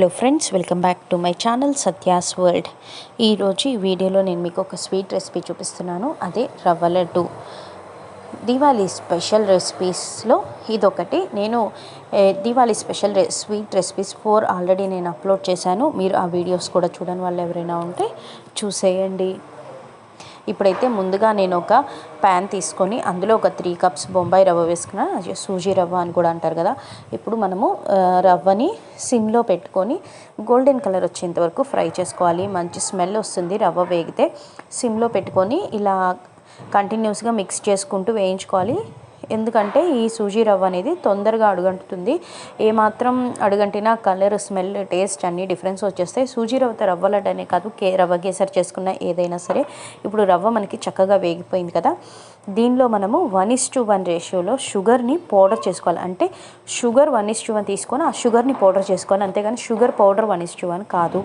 Hello friends, welcome back to my channel Satya's world. ఈరోజు ఈ వీడియోలో నేను మీకు ఒక స్వీట్ రెసిపీ చూపిస్తున్నాను. అదే రవ్వ లడ్డు. దివాళీ స్పెషల్ రెసిపీస్లో ఇదొకటి. నేను Diwali special sweet recipes 4 already నేను అప్లోడ్ చేశాను. మీరు ఆ వీడియోస్ కూడా చూడని వాళ్ళు ఎవరైనా ఉంటే చూసేయండి. ఇప్పుడైతే ముందుగా నేను ఒక ప్యాన్ తీసుకొని అందులో ఒక 3 కప్స్ బొంబాయి రవ్వ వేసుకున్నా. సూజీ రవ్వ అని కూడా అంటారు కదా. ఇప్పుడు మనము రవ్వని సిమ్లో పెట్టుకొని గోల్డెన్ కలర్ వచ్చేంత వరకు ఫ్రై చేసుకోవాలి. మంచి స్మెల్ వస్తుంది రవ్వ వేగితే. సిమ్లో పెట్టుకొని ఇలా కంటిన్యూస్గా మిక్స్ చేసుకుంటూ వేయించుకోవాలి. ఎందుకంటే ఈ సూజీ రవ్వ అనేది తొందరగా అడుగంటుతుంది. ఏమాత్రం అడుగంటినా కలర్, స్మెల్, టేస్ట్ అన్నీ డిఫరెన్స్ వచ్చేస్తాయి. సూజీ రవ్వతో రవ్వ లడ్డు అనే కాదు, రవ్వ కేసరి చేసుకున్న ఏదైనా సరే. ఇప్పుడు రవ్వ మనకి చక్కగా వేగిపోయింది కదా. దీనిలో మనము 1:1 రేషియోలో షుగర్ని పౌడర్ చేసుకోవాలి. అంటే షుగర్ 1:1 తీసుకొని ఆ షుగర్ని పౌడర్ చేసుకోవాలి. అంతేగాని షుగర్ పౌడర్ 1:1 కాదు.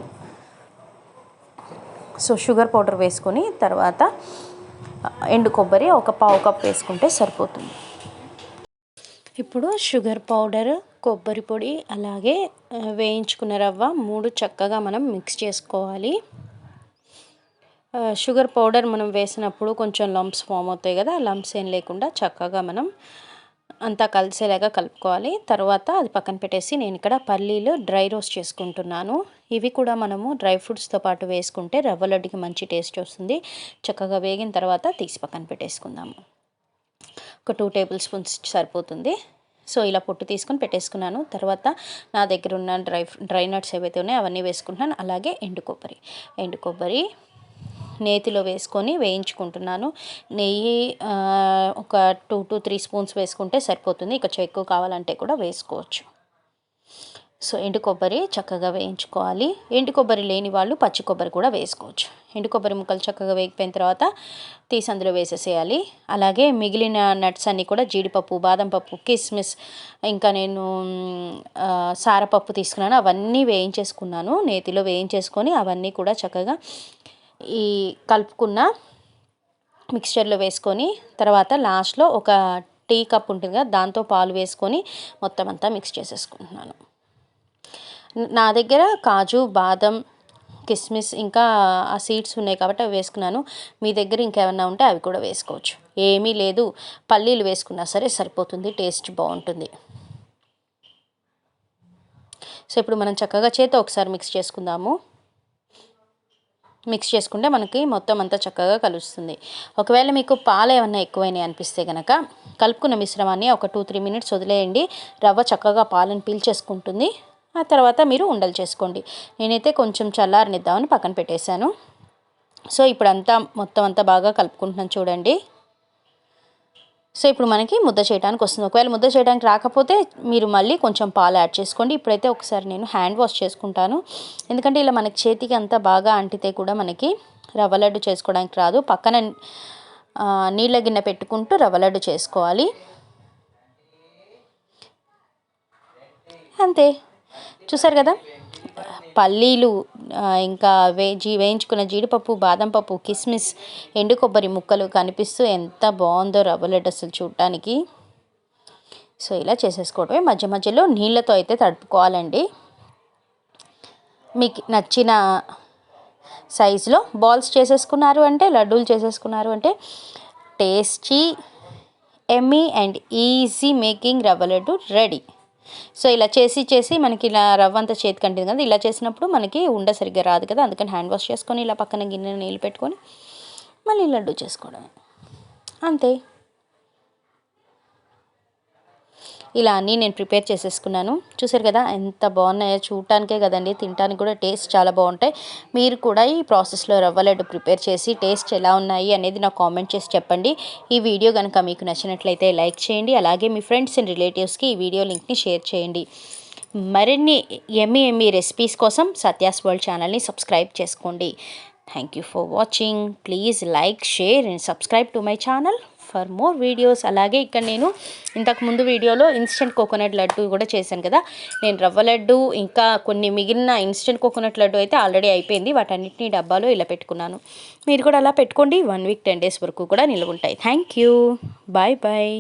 సో షుగర్ పౌడర్ వేసుకొని తర్వాత ఎండు కొబ్బరి ఒక పావు కప్ వేసుకుంటే సరిపోతుంది. ఇప్పుడు షుగర్ పౌడర్, కొబ్బరి పొడి, అలాగే వేయించుకున్న రవ్వ 3 చక్కగా మనం మిక్స్ చేసుకోవాలి. షుగర్ పౌడర్ మనం వేసినప్పుడు కొంచెం లంప్స్ ఫామ్ అవుతాయి కదా. లంప్స్ ఏం లేకుండా చక్కగా మనం అంతా కలిసేలాగా కలుపుకోవాలి. తర్వాత అది పక్కన పెట్టేసి నేను ఇక్కడ పల్లీలు డ్రై రోస్ట్ చేసుకుంటున్నాను. ఇవి కూడా మనము డ్రై ఫ్రూట్స్తో పాటు వేసుకుంటే రవ్వ లడ్డుకి మంచి టేస్ట్ వస్తుంది. చక్కగా వేగిన తర్వాత తీసి పక్కన పెట్టేసుకుందాము. ఒక 2 టేబుల్ స్పూన్స్ సరిపోతుంది. సో ఇలా పొట్టు తీసుకొని పెట్టేసుకున్నాను. తర్వాత నా దగ్గర ఉన్న డ్రై నట్స్ ఏవైతే ఉన్నాయో అవన్నీ వేసుకుంటున్నాను. అలాగే ఎండు కొబ్బరి నేతిలో వేసుకొని వేయించుకుంటున్నాను. నెయ్యి ఒక 2 to 3 స్పూన్స్ వేసుకుంటే సరిపోతుంది. ఇక ఎక్కువ కావాలంటే కూడా వేసుకోవచ్చు. సో ఎండు కొబ్బరి చక్కగా వేయించుకోవాలి. ఎండు కొబ్బరి లేని వాళ్ళు పచ్చి కొబ్బరి కూడా వేసుకోవచ్చు. ఎండు కొబ్బరి ముక్కలు చక్కగా వేగిపోయిన తర్వాత తీసి అందులో వేసేసేయాలి. అలాగే మిగిలిన నట్స్ అన్నీ కూడా జీడిపప్పు, బాదం పప్పు, కిస్మిస్, ఇంకా నేను సారపప్పు తీసుకున్నాను. అవన్నీ వేయించేసుకున్నాను. నేతిలో వేయించేసుకొని అవన్నీ కూడా చక్కగా ఈ కలుపుకున్న మిక్స్చర్లో వేసుకొని తర్వాత లాస్ట్లో ఒక టీ కప్ ఉంటుంది కదా, దాంతో పాలు వేసుకొని మొత్తం అంతా మిక్స్ చేసేసుకుంటున్నాను. నా దగ్గర కాజు, బాదం, కిస్మిస్ ఇంకా ఆ సీడ్స్ ఉన్నాయి కాబట్టి అవి వేసుకున్నాను. మీ దగ్గర ఇంకేమన్నా ఉంటే అవి కూడా వేసుకోవచ్చు. ఏమీ లేదు, పల్లీలు వేసుకున్నా సరే సరిపోతుంది, టేస్ట్ బాగుంటుంది. సో ఇప్పుడు మనం చక్కగా చేత్తో ఒకసారి మిక్స్ చేసుకుందాము. మిక్స్ చేసుకుంటే మనకి మొత్తం అంతా చక్కగా కలుస్తుంది. ఒకవేళ మీకు పాలు ఏమన్నా ఎక్కువైనాయి అనిపిస్తే కనుక కలుపుకున్న మిశ్రమాన్ని ఒక 2-3 మినిట్స్ వదిలేయండి. రవ్వ చక్కగా పాలను పీల్చేసుకుంటుంది. ఆ తర్వాత మీరు ఉండలు చేసుకోండి. నేనైతే కొంచెం చల్లారనిద్దామని పక్కన పెట్టేశాను. సో ఇప్పుడు మొత్తం అంతా బాగా కలుపుకుంటున్నాను చూడండి. సో ఇప్పుడు మనకి ముద్ద చేయడానికి వస్తుంది. ఒకవేళ ముద్ద చేయడానికి రాకపోతే మీరు మళ్ళీ కొంచెం పాలు యాడ్ చేసుకోండి. ఇప్పుడైతే ఒకసారి నేను హ్యాండ్ వాష్ చేసుకుంటాను. ఎందుకంటే ఇలా మనకి చేతికి అంతా బాగా అంటితే కూడా మనకి రవ్వ లడ్డు చేసుకోవడానికి రాదు. పక్కన నీళ్ళ గిన్నె పెట్టుకుంటూ రవ్వ లడ్డు చేసుకోవాలి. అంతే, చూసారు కదా. పల్లీలు, ఇంకా వేయించుకున్న జీడిపప్పు, బాదం పప్పు, కిస్మిస్, ఎండు కొబ్బరి ముక్కలు కనిపిస్తూ ఎంత బాగుందో రవ్వ లడ్డు అసలు చూడటానికి. సో ఇలా చేసేసుకోవడమే. మధ్య మధ్యలో నీళ్ళతో అయితే తడుపుకోవాలండి. మీకు నచ్చిన సైజులో బాల్స్ చేసేసుకున్నారు అంటే, లడ్డూలు చేసేసుకున్నారు అంటే tasty, Emmy and easy making రవ్వ లడ్డు రెడీ. సో ఇలా చేసి మనకి ఇలా రవ్వ అంతా చేతికి అంటింది కదా. ఇలా చేసినప్పుడు మనకి ఉండ సరిగ్గా రాదు కదా. అందుకని హ్యాండ్ వాష్ చేసుకొని ఇలా పక్కన గిన్నె నీళ్ళు పెట్టుకొని మళ్ళీ లడ్డు చేసుకోవడమే. అంతే. ఇలా అన్నీ నేను ప్రిపేర్ చేసేసుకున్నాను. చూసారు కదా ఎంత బాగున్నాయో. చూడటానికే కదండి, తినడానికి కూడా టేస్ట్ చాలా బాగుంటాయి. మీరు కూడా ఈ ప్రాసెస్లో రవ్వ లడ్డు ప్రిపేర్ చేసి టేస్ట్ ఎలా ఉన్నాయి అనేది నాకు కామెంట్ చేసి చెప్పండి. ఈ వీడియో కనుక మీకు నచ్చినట్లయితే లైక్ చేయండి. అలాగే మీ ఫ్రెండ్స్ అండ్ రిలేటివ్స్కి ఈ వీడియో లింక్ని షేర్ చేయండి. మరిన్ని ఎమ్మీ రెసిపీస్ కోసం సత్యాస్ వరల్డ్ ఛానల్ని సబ్స్క్రైబ్ చేసుకోండి. Thank you for watching. Please like, share and subscribe to my channel for more videos. అలాగే ఇక్కడ నేను ఇంతకుముందు వీడియోలో ఇన్స్టెంట్ కోకోనట్ లడ్డు కూడా చేశాను కదా. నేను రవ్వ లడ్డు ఇంకా కొన్ని మిగిలిన ఇన్స్టెంట్ కోకోనట్ లడ్డు అయితే ఆల్రెడీ అయిపోయింది. వాటన్నిటిని డబ్బాలో ఇలా పెట్టుకున్నాను. మీరు కూడా అలా పెట్టుకోండి. 1 వీక్ 10 డేస్ వరకు కూడా నిల్వ ఉంటాయి. Thank you. Bye bye.